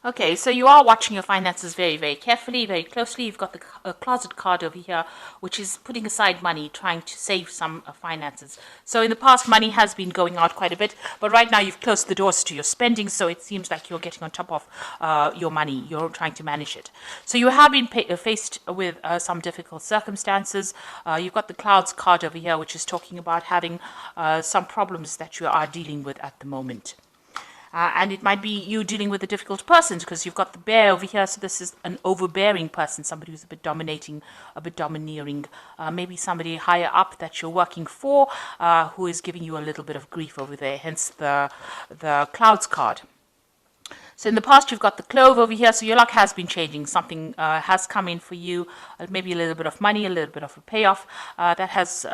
Okay, so you are watching your finances very, very carefully, very closely. You've got the closet card over here, which is putting aside money, trying to save some finances. So in the past, money has been going out quite a bit, but right now you've closed the doors to your spending, so it seems like you're getting on top of your money. You're trying to manage it. So you have been faced with some difficult circumstances. You've got the clouds card over here, which is talking about having some problems that you are dealing with at the moment. And it might be you dealing with a difficult person because you've got the bear over here. So this is an overbearing person, somebody who's a bit dominating, a bit domineering, maybe somebody higher up that you're working for who is giving you a little bit of grief over there, hence the clouds card. So in the past, you've got the clove over here. So your luck has been changing. Something has come in for you, maybe a little bit of money, a little bit of a payoff that has,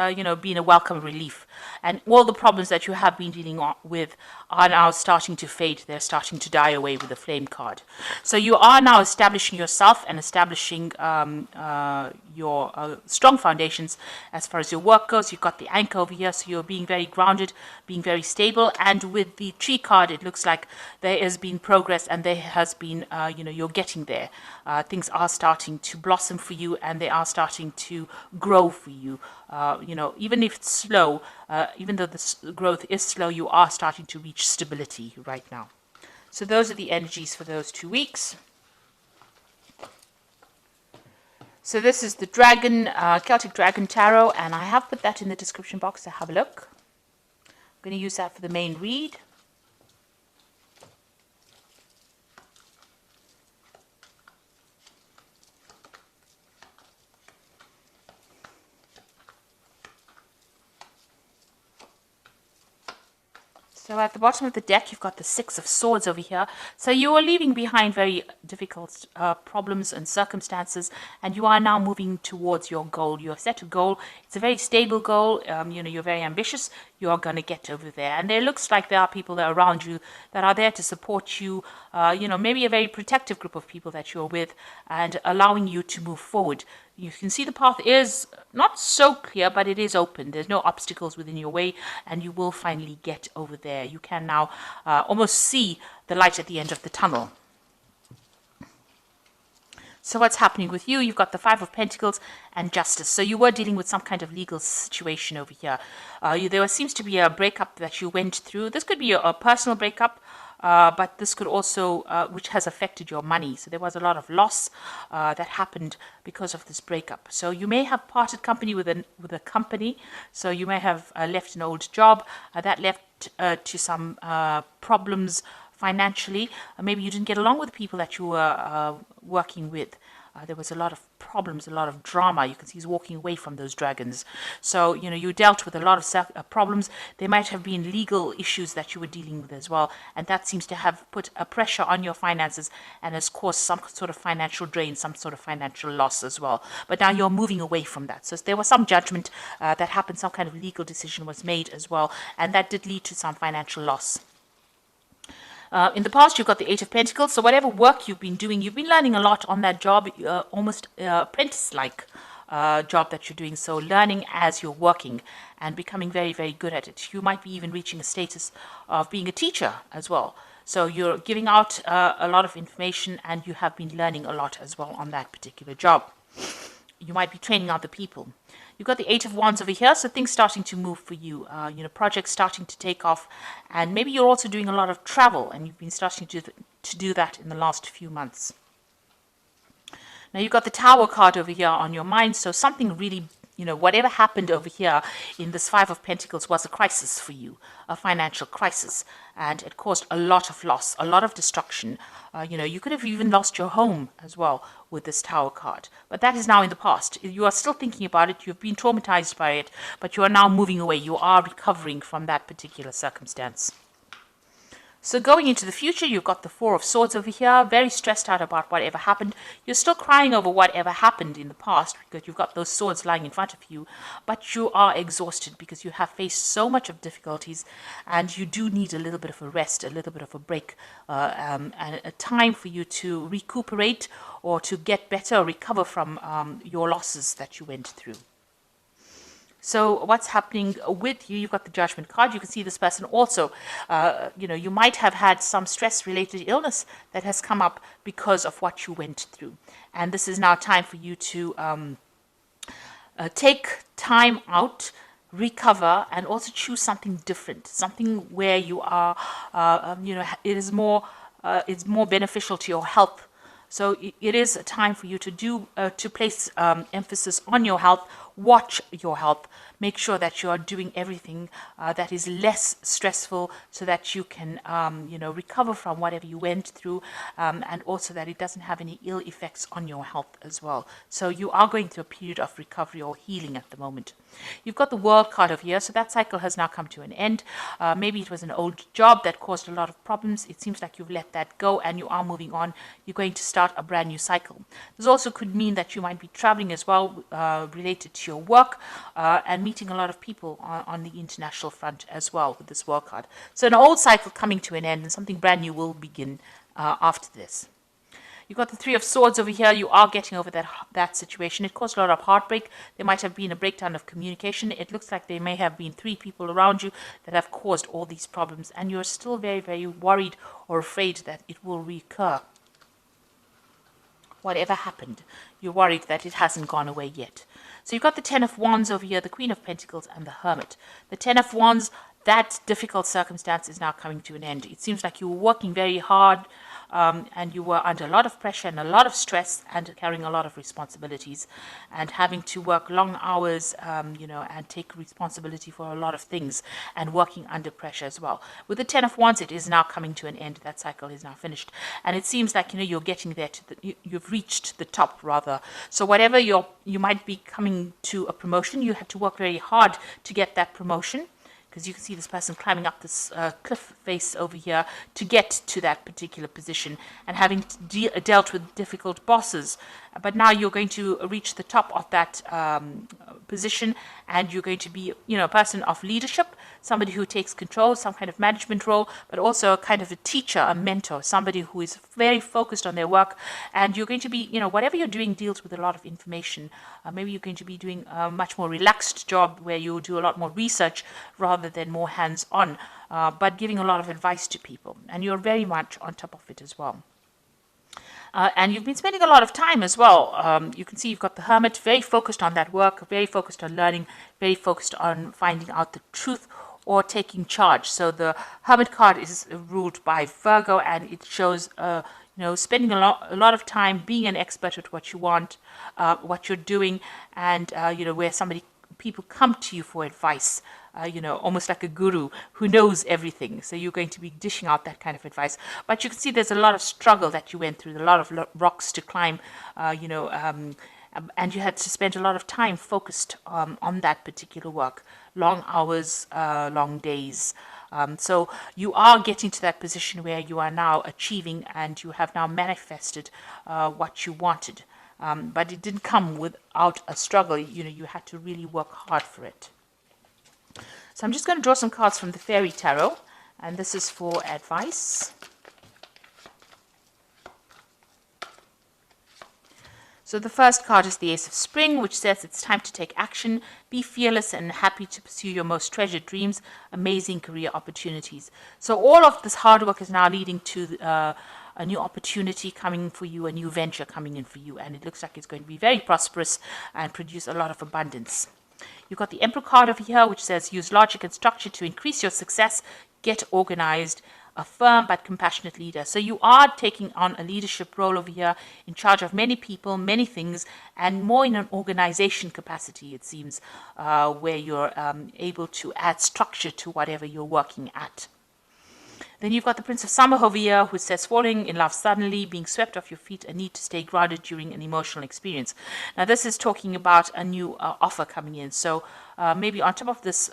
been a welcome relief. And all the problems that you have been dealing with are now starting to fade. They're starting to die away with the flame card. So you are now establishing yourself and establishing your strong foundations as far as your work goes. You've got the anchor over here, so you're being very grounded, being very stable. And with the tree card, it looks like there has been progress and there has been, you're getting there. Things are starting to blossom for you and they are starting to grow for you. Even if it's slow, even though the growth is slow, you are starting to reach stability right now. So those are the energies for those 2 weeks. So this is the Dragon, Celtic Dragon Tarot, and I have put that in the description box to have a look. I'm going to use that for the main read. So at the bottom of the deck, you've got the Six of Swords over here. So you are leaving behind very difficult problems and circumstances, and you are now moving towards your goal. You have set a goal. It's a very stable goal. You're very ambitious. You are going to get over there. And there looks like there are people that are around you that are there to support you, maybe a very protective group of people that you're with and allowing you to move forward. You can see the path is not so clear, but it is open. There's no obstacles within your way, and you will finally get over there. You can now almost see the light at the end of the tunnel. So what's happening with you? You've got the Five of Pentacles and Justice. So you were dealing with some kind of legal situation over here. There seems to be a breakup that you went through. This could be a personal breakup. But this could also, which has affected your money. So there was a lot of loss that happened because of this breakup. So you may have parted company with a company. So you may have left an old job that left to some problems financially. Maybe you didn't get along with the people that you were working with. There was a lot of problems, a lot of drama. You can see he's walking away from those dragons. So, you dealt with a lot of problems. There might have been legal issues that you were dealing with as well. And that seems to have put a pressure on your finances and has caused some sort of financial drain, some sort of financial loss as well. But now you're moving away from that. So there was some judgment that happened, some kind of legal decision was made as well. And that did lead to some financial loss. In the past, you've got the Eight of Pentacles. So whatever work you've been doing, you've been learning a lot on that job, almost apprentice-like job that you're doing. So learning as you're working and becoming very, very good at it. You might be even reaching a status of being a teacher as well. So you're giving out a lot of information and you have been learning a lot as well on that particular job. You might be training other people. You've got the Eight of Wands over here, so things starting to move for you. Projects starting to take off, and maybe you're also doing a lot of travel, and you've been starting to do that in the last few months. Now you've got the Tower card over here on your mind, so something really, whatever happened over here in this Five of Pentacles was a crisis for you, a financial crisis, and it caused a lot of loss, a lot of destruction. You could have even lost your home as well with this Tower card, but that is now in the past. You are still thinking about it, you've been traumatized by it, but you are now moving away. You are recovering from that particular circumstance. So going into the future, you've got the Four of Swords over here, very stressed out about whatever happened. You're still crying over whatever happened in the past because you've got those swords lying in front of you, but you are exhausted because you have faced so much of difficulties and you do need a little bit of a rest, a little bit of a break, and a time for you to recuperate or to get better or recover from your losses that you went through. So what's happening with you? You've got the Judgment card. You can see this person also, you might have had some stress-related illness that has come up because of what you went through. And this is now time for you to take time out, recover, and also choose something different, something where you are, it's more beneficial to your health. So it is a time for you to place emphasis on your health, watch your health, make sure that you are doing everything that is less stressful so that you can, recover from whatever you went through, and also that it doesn't have any ill effects on your health as well. So you are going through a period of recovery or healing at the moment. You've got the World card over here, so that cycle has now come to an end. Maybe it was an old job that caused a lot of problems. It seems like you've let that go and you are moving on. You're going to start a brand new cycle. This also could mean that you might be traveling as well, related to your work, and meeting a lot of people on the international front as well with this World card. So an old cycle coming to an end and something brand new will begin after this. You've got the Three of Swords over here. You are getting over that situation. It caused a lot of heartbreak. There might have been a breakdown of communication. It looks like there may have been 3 people around you that have caused all these problems, and you're still very, very worried or afraid that it will recur. Whatever happened, you're worried that it hasn't gone away yet. So you've got the Ten of Wands over here, the Queen of Pentacles, and the Hermit. The Ten of Wands, that difficult circumstance is now coming to an end. It seems like you were working very hard, and you were under a lot of pressure and a lot of stress and carrying a lot of responsibilities and having to work long hours, and take responsibility for a lot of things and working under pressure as well. With the Ten of Wands, it is now coming to an end. That cycle is now finished. And it seems like, you're getting there you've reached the top rather. So whatever you might be coming to a promotion, you had to work very hard to get that promotion. Because you can see this person climbing up this cliff face over here to get to that particular position and having dealt with difficult bosses. But now you're going to reach the top of that position, and you're going to be, a person of leadership, somebody who takes control, some kind of management role, but also a kind of a teacher, a mentor, somebody who is very focused on their work. And you're going to be, whatever you're doing deals with a lot of information. Maybe you're going to be doing a much more relaxed job where you do a lot more research rather than more hands-on, but giving a lot of advice to people. And you're very much on top of it as well. And you've been spending a lot of time as well. You can see you've got the Hermit, very focused on that work, very focused on learning, very focused on finding out the truth or taking charge. So the Hermit card is ruled by Virgo, and it shows, spending a lot of time being an expert at what you want, what you're doing, and, where people come to you for advice. Almost like a guru who knows everything. So you're going to be dishing out that kind of advice. But you can see there's a lot of struggle that you went through, a lot of rocks to climb, and you had to spend a lot of time focused on that particular work. Long hours, long days. So you are getting to that position where you are now achieving and you have now manifested what you wanted. But it didn't come without a struggle. You had to really work hard for it. So I'm just going to draw some cards from the Fairy Tarot, and this is for advice. So the first card is the Ace of Spring, which says it's time to take action, be fearless and happy to pursue your most treasured dreams, amazing career opportunities. So all of this hard work is now leading to a new opportunity coming for you, a new venture coming in for you, and it looks like it's going to be very prosperous and produce a lot of abundance. You've got the Emperor card over here, which says use logic and structure to increase your success, get organized, a firm but compassionate leader. So you are taking on a leadership role over here, in charge of many people, many things, and more in an organization capacity, it seems, where you're able to add structure to whatever you're working at. Then you've got the Prince of Summer over here, who says falling in love suddenly, being swept off your feet, a need to stay grounded during an emotional experience. Now this is talking about a new offer coming in. So maybe on top of this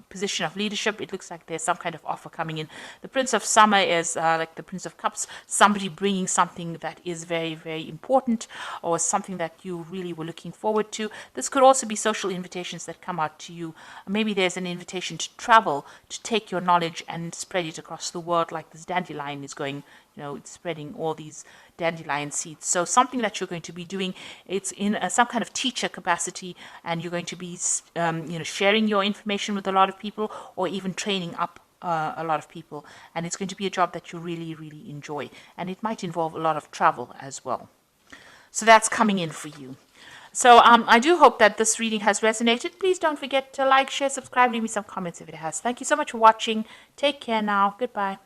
position of leadership, it looks like there's some kind of offer coming in. The Prince of Summer is like the Prince of Cups, somebody bringing something that is very, very important or something that you really were looking forward to. This could also be social invitations that come out to you. Maybe there's an invitation to travel, to take your knowledge and spread it across the world, like this dandelion is going, it's spreading all these dandelion seeds. So something that you're going to be doing, it's in some kind of teacher capacity, and you're going to be sharing your information with a lot of people, or even training up a lot of people. And it's going to be a job that you really, really enjoy. And it might involve a lot of travel as well. So that's coming in for you. So I do hope that this reading has resonated. Please don't forget to like, share, subscribe, leave me some comments if it has. Thank you so much for watching. Take care now. Goodbye.